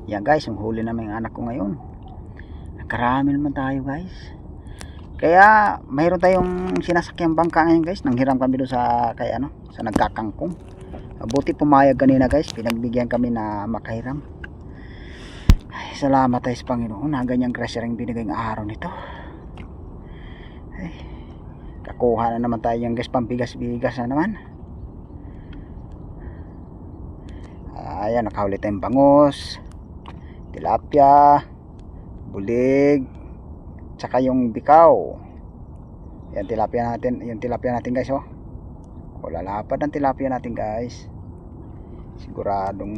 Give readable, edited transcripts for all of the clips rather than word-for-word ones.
Yan guys, yung huli namin ang anak ko ngayon. Karami naman tayo guys. Kaya mayroon tayong sinasakyang bangka ngayon guys. Nanghiram kami doon sa kay ano, sa nagkakangkong. Buti pumayag kanina guys, pinagbigyan kami na makahiram. Ay, salamat tayo sa Panginoon na ganyang grasya rin binigay ng araw nito. Ay, kakuha na naman tayo yung guys, pambigas-bigas na naman. Ayan, nakahuli tayong bangus, tilapia, bulig, tsaka yung bikaw. Yan tilapia natin, yung tilapia natin guys, oh. O, lalapad ang tilapia natin guys. Siguradong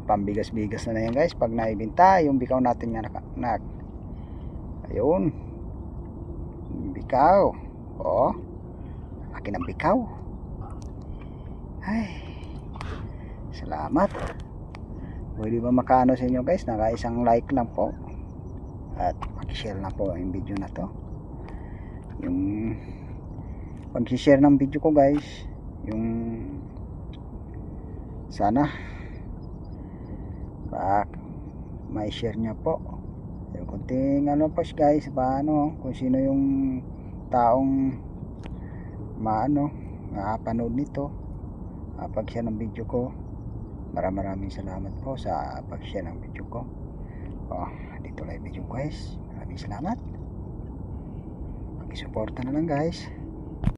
pambigas-bigas na yan guys pag naibenta yung bikaw natin nga ayun, yung bikaw. Oh, akin ang bikaw. Ay, salamat. Pwede ba makaano sa inyo guys, naka isang like lang po at pag-share na po yung video na to. Yung pag-share ng video ko guys, yung sana may share nya po yung kunting ano po guys, paano kung sino yung taong makapanood nito, pag-share ng video ko. Maraming salamat po sa pag-share ng video ko. Dito lang yung video guys. Maraming salamat. Pag-suporta na lang guys.